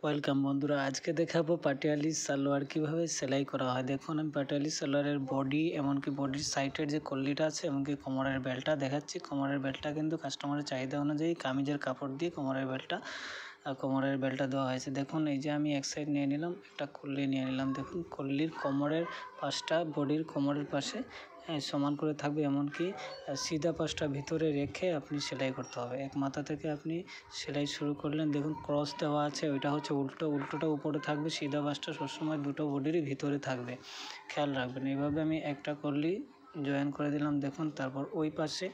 Welcome বন্ধুরা, আজকে দেখাবো পাটিয়ালি সালোয়ার কিভাবে সেলাই করা হয়। দেখুন, আমি পাটিয়ালি সালোয়ারের বডি, এমনকি বডির সাইডের যে কল্লিটা আছে, এমনকি কোমরের বেল্টটা দেখাচ্ছি। কোমরের বেল্টটা কিন্তু কাস্টমারের চাহিদা অনুযায়ী কামিজের কাপড় দিয়ে কোমরের বেল্টটা দেওয়া হয়েছে। দেখুন, এই যে আমি এক সাইড নিয়ে নিলাম, একটা কল্লি নিয়ে নিলাম। দেখুন, কল্লির কোমরের পাশটা বডির কোমরের পাশে সমান করে থাকবে, এমনকি সিধা পাশটা ভিতরে রেখে আপনি সেলাই করতে হবে। এক মাথা থেকে আপনি সেলাই শুরু করলেন। দেখুন, ক্রস দেওয়া আছে, ওইটা হচ্ছে উল্টোটা উপরে থাকবে, সিধা পাশটা সবসময় দুটো বডিরই ভিতরে থাকবে, খেয়াল রাখবেন। এইভাবে আমি একটা কল্লি জয়েন করে দিলাম। দেখুন, তারপর ওই পাশে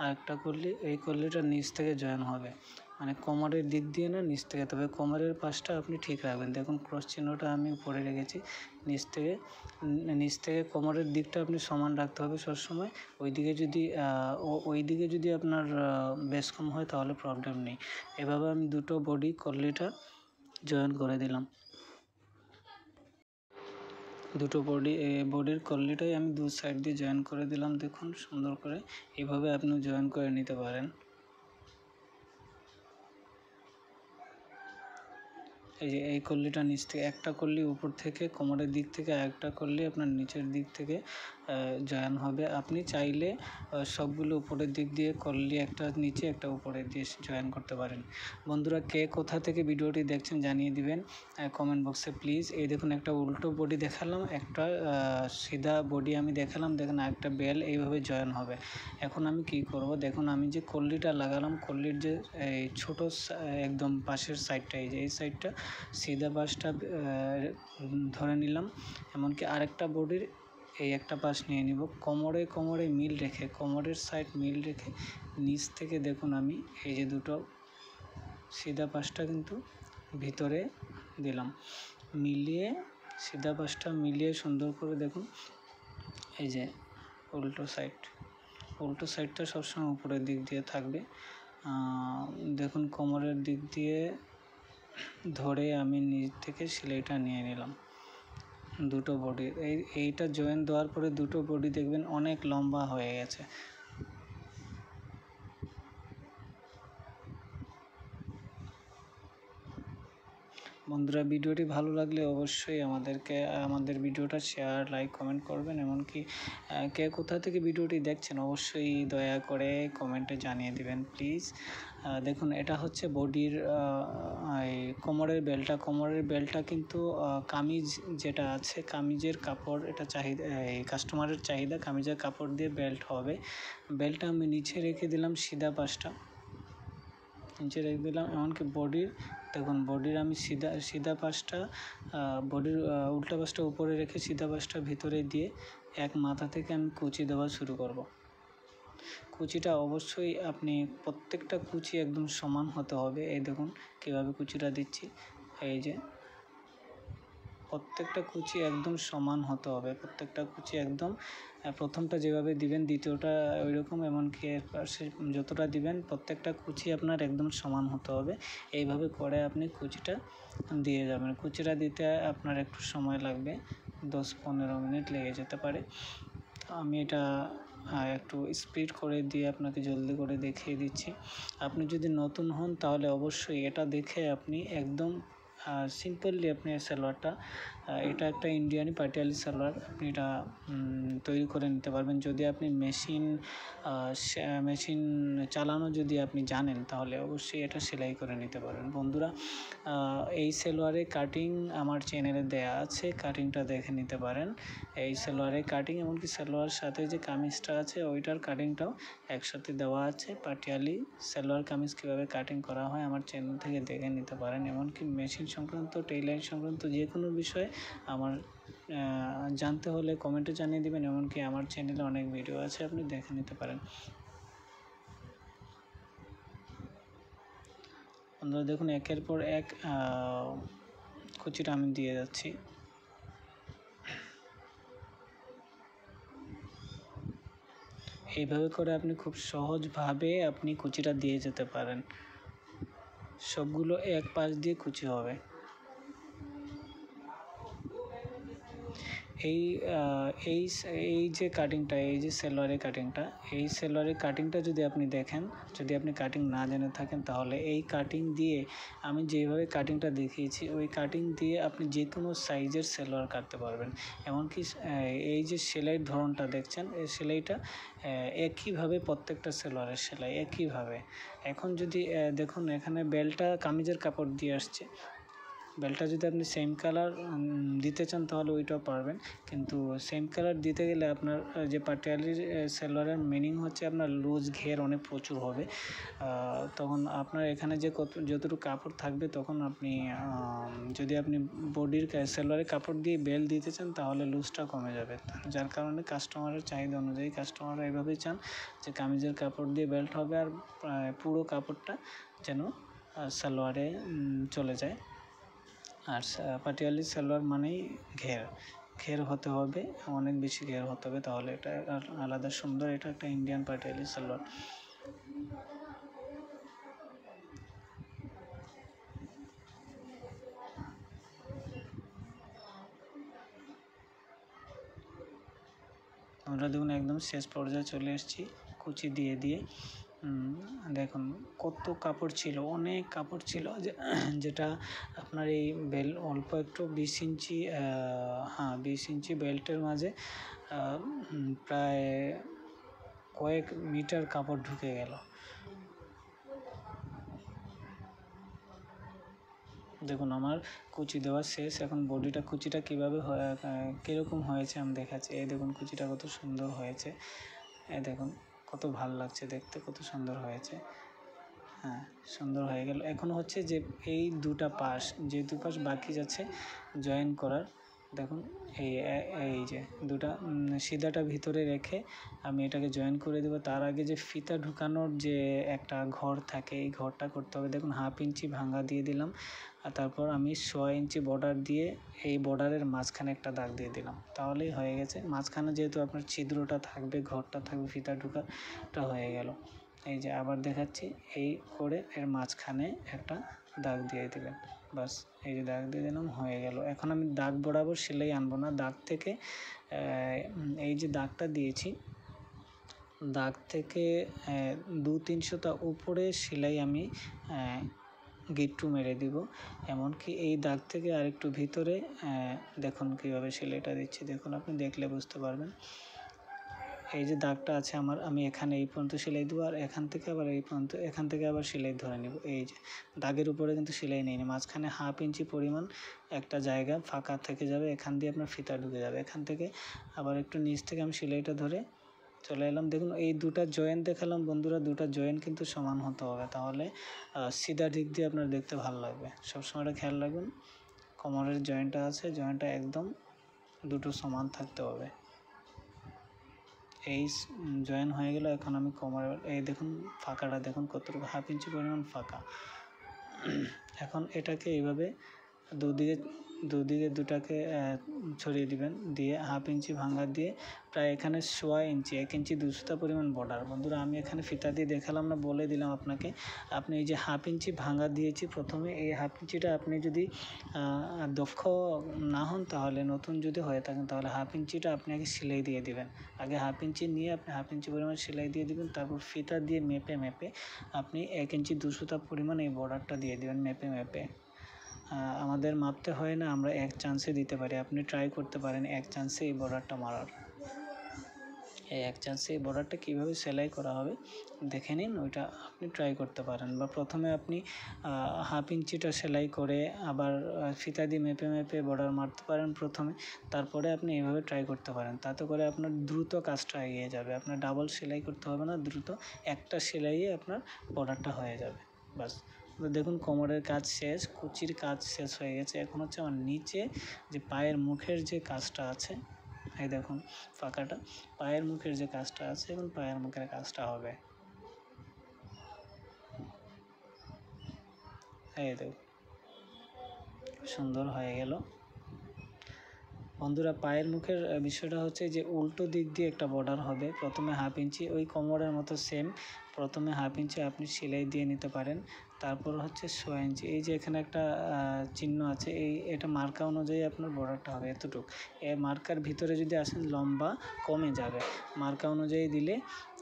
আরেকটা কল্লি, এই কল্লিটা নিচ থেকে জয়েন হবে, মানে কোমরের দিক দিয়ে না, নিচ থেকে। তবে কোমরের পাশটা আপনি ঠিক রাখবেন। দেখুন, ক্রস চিহ্নটা আমি উপরে রেখেছি। নিচ থেকে কোমরের দিকটা আপনি সমান রাখতে হবে সবসময়। ওইদিকে যদি আপনার বেশ কম হয় তাহলে প্রবলেম নেই। এভাবে আমি দুটো কল্লিটা জয়েন করে দিলাম। দুটো বডির কল্লিটাই আমি দু সাইড দিয়ে জয়েন করে দিলাম। দেখুন, সুন্দর করে এইভাবে আপনি জয়েন করে নিতে পারেন। এই যে এই কল্লিটা নিচ থেকে, একটা কল্লি উপর থেকে কোমরের দিক থেকে, আরেকটা কল্লি আপনার নিচের দিক থেকে জয়েন হবে। আপনি চাইলে সবগুলো উপরের দিক দিয়ে কল্লি, একটা নিচে একটা উপরে দিয়ে জয়েন করতে পারেন। বন্ধুরা, কে কোথা থেকে ভিডিওটি দেখছেন জানিয়ে দিবেন কমেন্ট বক্সে প্লিজ। এই দেখুন, একটা উল্টো বডি দেখালাম, একটা সিধা বডি আমি দেখালাম। দেখুন, আরেকটা বেল এইভাবে জয়েন হবে। এখন আমি কি করব, দেখুন, আমি যে কল্লিটা লাগালাম, কল্লির যে এই ছোটো একদম পাশের সাইডটা, এই যে এই সাইডটা সিধা পাশটা ধরে নিলাম, এমনকি আরেকটা বডির এই একটা পাশ নিয়ে নিব। কোমরে মিল রেখে, কোমরের সাইড মিল রেখে নিচ থেকে দেখুন আমি এই যে দুটো সিধা পাশটা কিন্তু ভিতরে দিলাম, মিলিয়ে সিধা পাশটা মিলিয়ে সুন্দর করে। দেখুন, এই যে উল্টো সাইডটা সবসময় উপরের দিক দিয়ে থাকবে। দেখুন, কোমরের দিক দিয়ে ধরে আমি নিচ থেকে সেলাইটা নিয়ে নিলাম দুটো বডি। এইটা জয়েন দেওয়ার পরে দুটো বডি দেখবেন অনেক লম্বা হয়ে গেছে। বন্ধুরা, ভিডিওটি ভালো লাগলে অবশ্যই আমাদের ভিডিওটা শেয়ার, লাইক, কমেন্ট করবেন। এমনকি কে কোথা থেকে ভিডিওটি দেখছেন অবশ্যই দয়া করে কমেন্টে জানিয়ে দিবেন প্লিজ। দেখুন, এটা হচ্ছে বডির কোমরের বেল্টটা কিন্তু কামিজ যেটা আছে, কামিজের কাপড়, এটা কাস্টমারের চাহিদা, কামিজের কাপড় দিয়ে বেল্ট হবে। বেল্টটা আমি নিচে রেখে দিলাম, নিচে রেখে দিলাম। এমনকি দেখুন, বডির আমি সিধা পাশটা, বডির উল্টা পাশটা উপরে রেখে সিধা পাশটা ভিতরে দিয়ে এক মাথা থেকে আমি কুচি দেওয়া শুরু করব। কুচিটা অবশ্যই আপনি প্রত্যেকটা কুচি একদম সমান হতে হবে। এই দেখুন কীভাবে কুচিটা দিচ্ছি, এই যে প্রত্যেকটা কুচি একদম সমান হতে হবে। প্রত্যেকটা কুচি একদম, প্রথমটা যেভাবে দিবেন দ্বিতীয়টা ওই রকম, এমনকি এর পাশে যতটা দিবেন প্রত্যেকটা কুচি আপনার একদম সমান হতে হবে। এইভাবে করে আপনি কুচিটা দিয়ে যাবেন। কুচিটা দিতে আপনার একটু সময় লাগবে, 10-15 মিনিট লেগে যেতে পারে। আমি এটা একটু স্পিড করে দিয়ে আপনাকে জলদি করে দেখিয়ে দিচ্ছি। আপনি যদি নতুন হন তাহলে অবশ্যই এটা দেখে আপনি একদম সিম্পলি আপনি সালোয়ারটা, এটা একটা ইন্ডিয়ানি পাটিয়ালি সালোয়ার, আপনি এটা তৈরি করে নিতে পারবেন। যদি আপনি মেশিন চালানো যদি আপনি জানেন তাহলে অবশ্যই এটা সেলাই করে নিতে পারবেন। বন্ধুরা, এই সালোয়ারে কাটিং আমার চ্যানেলে দেয়া আছে, কাটিংটা দেখে নিতে পারেন। এই সালোয়ারে কাটিং, এমনকি সালোয়ার সাথে যে কামিজটা আছে ওইটার কাটিংটাও একসাথে দেওয়া আছে। পাটিয়ালি সালোয়ার কামিজ কীভাবে কাটিং করা হয় আমার চ্যানেল থেকে দেখে নিতে পারেন। এমনকি মেশিন সংক্রান্ত, টেইলারিং সংক্রান্ত যে কোনো বিষয়ে আমার জানতে হলে কমেন্টে জানিয়ে দেবেন। এমনকি আমার চ্যানেলে অনেক ভিডিও আছে, আপনি দেখে নিতে পারেন। বন্ধুরা, দেখুন, একের পর এক কুচিটা আমি দিয়ে যাচ্ছি। এইভাবে করে আপনি খুব সহজভাবে আপনি কুচিটা দিয়ে যেতে পারেন। সবগুলো এক পাশ দিয়ে কুচি হবে। এই এই এই যে কাটিংটা, এই যে সেলোয়ারের কাটিংটা, এই সেলোয়ারের কাটিংটা যদি আপনি দেখেন, যদি আপনি কাটিং না জেনে থাকেন, তাহলে এই কাটিং দিয়ে আমি যেভাবে কাটিংটা দেখিয়েছি ওই কাটিং দিয়ে আপনি যে কোনো সাইজের সেলোয়ার কাটতে পারবেন। এমনকি এই যে সেলাইয়ের ধরনটা দেখছেন, এই সেলাইটা একইভাবে প্রত্যেকটা সেলোয়ারের সেলাই একইভাবে। এখন যদি দেখুন এখানে বেলটা কামিজের কাপড় দিয়ে আসছে, বেলটা যদি আপনি সেম কালার দিতে চান তাহলে ওইটাও পারবেন, কিন্তু সেম কালার দিতে গেলে আপনার যে পাটিয়ালির সেলোয়ারের মিনিং হচ্ছে আপনার লুজ ঘের অনেক প্রচুর হবে, তখন আপনার এখানে যে যতটুকু কাপড় থাকবে তখন আপনি যদি আপনি বডির সেলোয়ারের কাপড় দিয়ে বেল দিতে চান তাহলে লুজটা কমে যাবে, যার কারণে কাস্টমারের চাহিদা অনুযায়ী কাস্টমাররা এভাবেই চান যে কামিজের কাপড় দিয়ে বেল্ট হবে আর পুরো কাপড়টা যেন সালোয়ারে চলে যায়। আর পাটিয়ালি সালোয়ার মানেই ঘের হতে হবে, অনেক বেশি ঘের হতে হবে, তাহলে এটা আলাদা সুন্দর। এটা একটা ইন্ডিয়ান পাটিয়ালি সালোয়ার। আমরা দেখুন একদম শেষ পর্যায়ে চলে এসেছি কুচি দিয়ে দিয়ে। দেখুন কত কাপড় ছিল, অনেক কাপড় ছিল, যেটা আপনার এই বেল অল্প একটু 20 ইঞ্চি, হ্যাঁ 20 ইঞ্চি বেল্টের মাঝে প্রায় কয়েক মিটার কাপড় ঢুকে গেল। দেখুন আমার কুচি দেওয়া শেষ, এখন বডিটা কুচিটা কীভাবে কীরকম হয়েছে আমি দেখাচ্ছি। এই দেখুন কুচিটা কত সুন্দর হয়েছে, এই দেখুন কত ভালো লাগছে দেখতে, কত সুন্দর হয়েছে। হ্যাঁ সুন্দর হয়ে গেল। এখন হচ্ছে যে এই দুটা পাশ, যে দু পাশ বাকি যাচ্ছে জয়েন করার, দেখুন এই যে দুটা সিধাটা ভিতরে রেখে আমি এটাকে জয়েন করে দেবো। তার আগে যে ফিতা ঢুকানোর যে একটা ঘর থাকে, এই ঘরটা করতে হবে। দেখুন 1/2 ইঞ্চি ভাঙা দিয়ে দিলাম, আর তারপর আমি 6 ইঞ্চি বর্ডার দিয়ে এই বর্ডারের মাঝখানে একটা দাগ দিয়ে দিলাম, তাহলেই হয়ে গেছে। মাঝখানে যেহেতু আপনার ছিদ্রটা থাকবে, ঘরটা থাকবে, ফিতা ঢুকাটা হয়ে গেল। এই যে আবার দেখাচ্ছি, এই করে এর মাঝখানে একটা দাগ দিয়ে দিবেন, বাস এই যে দাগ দিয়ে দিলাম, হয়ে গেল। এখন আমি দাগ বরাবর সেলাই আনবো না, দাগ থেকে এই যে দাগটা দিয়েছি, দাগ থেকে 2-3 সুতা উপরে সেলাই আমি গিট্টু মেরে দিব। এমনকি এই দাগ থেকে আরেকটু ভিতরে দেখুন কীভাবে সেলাইটা দিচ্ছি, দেখুন আপনি দেখলে বুঝতে পারবেন। এই যে দাগটা আছে আমার, আমি এখানে এই পর্যন্ত সেলাই দেবো, আর এখান থেকে আবার এই পর্যন্ত, এখান থেকে আবার সেলাই ধরে নেব। এই যে দাগের উপরে কিন্তু সেলাই নেই, মাঝখানে 1/2 ইঞ্চি পরিমাণ একটা জায়গা ফাঁকা থেকে যাবে, এখান দিয়ে আপনার ফিতা ঢুকে যাবে। এখান থেকে আবার একটু নিচ থেকে আমি সেলাইটা ধরে চলে এলাম। দেখুন এই দুটা জয়েন্ট দেখালাম বন্ধুরা, দুটা জয়েন্ট কিন্তু সমান হতে হবে, তাহলে সিধা দিক দিয়ে আপনার দেখতে ভালো লাগবে। সবসময়টা খেয়াল রাখবেন, কোমরের জয়েন্টটা আছে, জয়েন্টটা একদম দুটো সমান থাকতে হবে। এই জয়েন হয়ে গেল। এখন আমি কোমরের এই দেখুন ফাঁকাটা দেখুন কতটুকু, 1/2 ইঞ্চি পরিমাণ ফাঁকা। এখন এটাকে এইভাবে দুদিকে দুটাকে ছড়িয়ে দিবেন, দিয়ে 1/2 ইঞ্চি ভাঙা দিয়ে প্রায় এখানে 1/4 ইঞ্চি, 1 ইঞ্চি 2 সুতা পরিমাণ বর্ডার। বন্ধুরা আমি এখানে ফিতা দিয়ে দেখালাম না, বলে দিলাম আপনাকে। আপনি এই যে 1/2 ইঞ্চি ভাঙা দিয়েছি প্রথমে, এই 1/2 ইঞ্চিটা আপনি যদি দক্ষ না হন, তাহলে নতুন যদি হয়ে থাকেন, তাহলে 1/2 ইঞ্চিটা আপনি আগে সেলাই দিয়ে দিবেন। আগে 1/2 ইঞ্চি নিয়ে আপনি 1/2 ইঞ্চি পরিমাণ সেলাই দিয়ে দিবেন, তারপর ফিতা দিয়ে মেপে আপনি 1 ইঞ্চি 2 সুতা পরিমাণ এই বর্ডারটা দিয়ে দিবেন মেপে। আমাদের মাপতে হয় না, আমরা এক চান্সে দিতে পারি। আপনি ট্রাই করতে পারেন এক চান্সে এই বর্ডারটা মারার। এই এক চান্সে এই বর্ডারটা কীভাবে সেলাই করা হবে দেখে নিন, ওইটা আপনি ট্রাই করতে পারেন। বা প্রথমে আপনি 1/2 ইঞ্চিটা সেলাই করে আবার ফিতা দিয়ে মেপে বর্ডার মারতে পারেন প্রথমে, তারপরে আপনি এইভাবে ট্রাই করতে পারেন। তাতে করে আপনার দ্রুত কাজটা এগিয়ে যাবে, আপনার ডাবল সেলাই করতে হবে না, দ্রুত একটা সেলাইয়ে আপনার বর্ডারটা হয়ে যাবে, বাস। দেখুন কোমরের কাজ শেষ, কুচির কাজ শেষ হয়ে গেছে। এখন হচ্ছে আমার নিচে যে পায়ের মুখের যে কাজটা আছে, এই দেখুন ফাঁকাটা, পায়ের মুখের যে কাজটা আছে, এখন পায়ের মুখের কাজটা হবে। এই দেখুন সুন্দর হয়ে গেল। বন্ধুরা পায়ের মুখের বিষয়টা হচ্ছে যে উল্টো দিক দিয়ে একটা বর্ডার হবে, প্রথমে 1/2 ইঞ্চি ওই কোমরের মতো সেম, প্রথমে 1/2 ইঞ্চি আপনি সেলাই দিয়ে নিতে পারেন, তারপর হচ্ছে 6 ইঞ্চি। এই যে এখানে একটা চিহ্ন আছে, এটা মার্কা অনুযায়ী আপনার বর্ডারটা হবে এতটুক। এই মার্কার ভিতরে যদি আসেন লম্বা কমে যাবে, মার্কা অনুযায়ী দিলে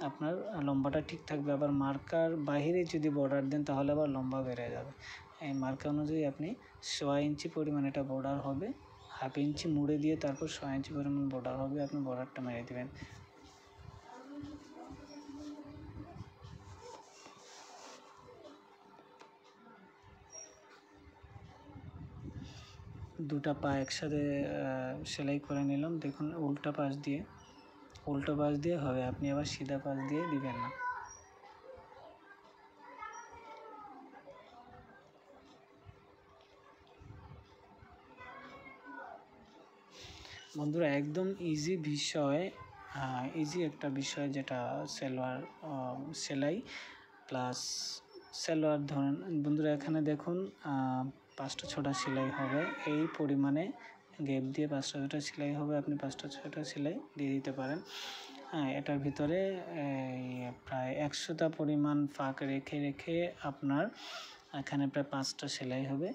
আপনার লম্বাটা ঠিক থাকবে। আবার মার্কার বাইরে যদি বর্ডার দেন তাহলে আবার লম্বা বেড়ে যাবে। এই মার্কা অনুযায়ী আপনি 6 ইঞ্চি পরিমাণ এটা বর্ডার হবে, 1/2 ইঞ্চি মুড়ে দিয়ে তারপর 6 ইঞ্চি পরিমাণ বর্ডার হবে, আপনি বর্ডারটা মেরে দেবেন। দুটা পা একসাথে সেলাই করে নিলাম। দেখুন উল্টো পাশ দিয়ে হবে, আপনি আবার সিধা পাশ দিয়ে দিবেন না। বন্ধুরা একদম ইজি বিষয়, ইজি একটা বিষয় যেটা সালোয়ার সেলাই প্লাস সালোয়ার ধরেন। বন্ধুরা এখানে দেখুন 5টা 6টা সেলাই হবে, এই পরিমাণে গ্যাপ দিয়ে 5টা 6টা সেলাই হবে, আপনি 5টা 6টা সেলাই দিয়ে দিতে পারেন। হ্যাঁ, এটার ভিতরে প্রায় 100টা পরিমাণ ফাঁক রেখে আপনার এখানে প্রায় 5টা সেলাই হবে।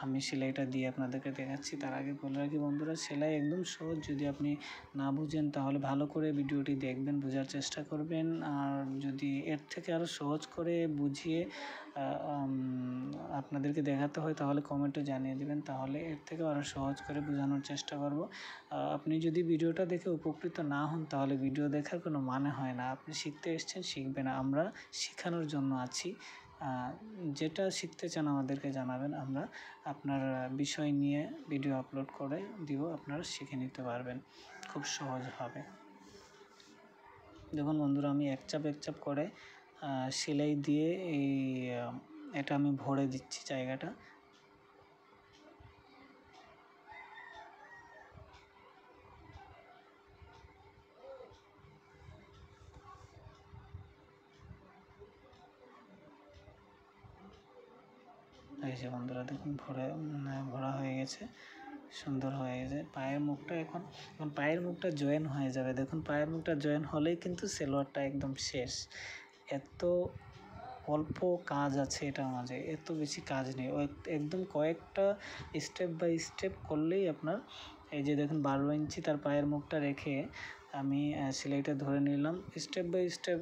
আমি সেলাইটা দিয়ে আপনাদেরকে দেখাচ্ছি। তার আগে বলে রাখি বন্ধুরা, সেলাই একদম সহজ, যদি আপনি না বুঝেন তাহলে ভালো করে ভিডিওটি দেখবেন, বোঝার চেষ্টা করবেন। আর যদি এর থেকে আরও সহজ করে বুঝিয়ে আপনাদেরকে দেখাতে হয় তাহলে কমেন্টে জানিয়ে দেবেন, তাহলে এর থেকে আরও সহজ করে বোঝানোর চেষ্টা করব। আপনি যদি ভিডিওটা দেখে উপকৃত না হন তাহলে ভিডিও দেখার কোনো মানে হয় না। আপনি শিখতে এসেছেন, শিখবেন, আমরা শেখানোর জন্য আছি। যেটা শিখতে চান আমাদেরকে জানাবেন, আমরা আপনার বিষয় নিয়ে ভিডিও আপলোড করে দিব, আপনারা শিখে নিতে পারবেন খুব সহজভাবে। দেখুন বন্ধুরা আমি এক চাপ করে সেলাই দিয়ে এটা আমি ভরে দিচ্ছি জায়গাটা। এই যে বন্ধুরা দেখুন ভরা হয়ে গেছে, সুন্দর হয়ে গেছে। পায়ের মুখটা এখন পায়ের মুখটা জয়েন হয়ে যাবে। দেখুন পায়ের মুখটা জয়েন হলেই কিন্তু সালোয়ারটা একদম শেষ। এত অল্প কাজ আছে এটার মাঝে, এত বেশি কাজ নেই, একদম কয়েকটা স্টেপ বাই স্টেপ করলেই আপনার এই যে দেখুন 12 ইঞ্চি তার পায়ের মুখটা রেখে আমি সেলাইটা ধরে নিলাম। স্টেপ বাই স্টেপ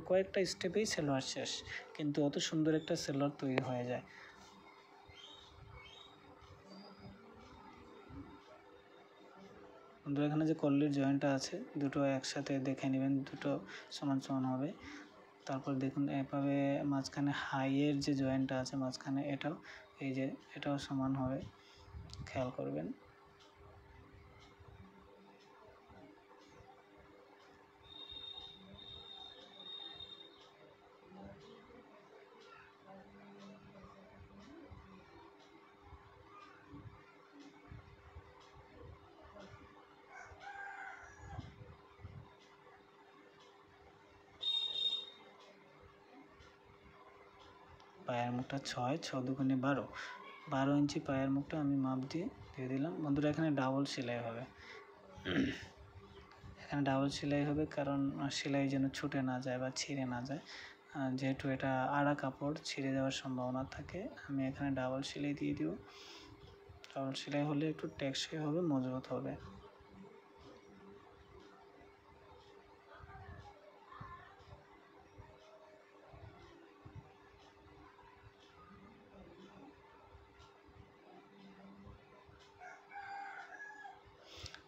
কয়েকটা স্টেপেই সালোয়ার শেষ, কিন্তু অত সুন্দর একটা সালোয়ার তৈরি হয়ে যায়। বন্ধুরা এখানে যে কল্লির জয়েন্টটা আছে দুটো একসাথে দেখে নেবেন, দুটো সমান সমান হবে। তারপর দেখুন এভাবে মাঝখানে হাইয়ের যে জয়েন্টটা আছে মাঝখানে, এটাও সমান হবে, খেয়াল করবেন। পায়ের মুখটা 6 দুগুণে 12 ইঞ্চি পায়ের মুখটা আমি মাপ দিয়ে দিলাম। বন্ধুরা এখানে ডাবল সেলাই হবে, কারণ সেলাই যেন ছুটে না যায় বা ছিঁড়ে না যায়, যেহেতু এটা আড়া কাপড় ছিঁড়ে যাওয়ার সম্ভাবনা থাকে। আমি এখানে ডাবল সেলাই দিয়ে দিব, ডাবল সেলাই হলে একটু টেকসই হবে, মজবুত হবে।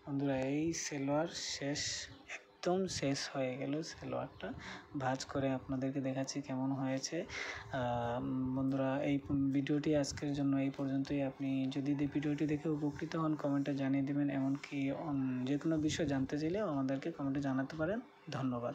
বন্ধুরা এই সালোয়ার শেষ, একদম শেষ হয়ে গেল সালোয়ারটা। ভাঁজ করে আপনাদেরকে দেখাচ্ছি কেমন হয়েছে। বন্ধুরা এই ভিডিওটি আজকের জন্য এই পর্যন্তই। আপনি যদি ভিডিওটি দেখে উপকৃত হন কমেন্টে জানিয়ে দেবেন, এমনকি যে কোনো বিষয় জানতে চাইলেও আমাদেরকে কমেন্টে জানাতে পারেন। ধন্যবাদ।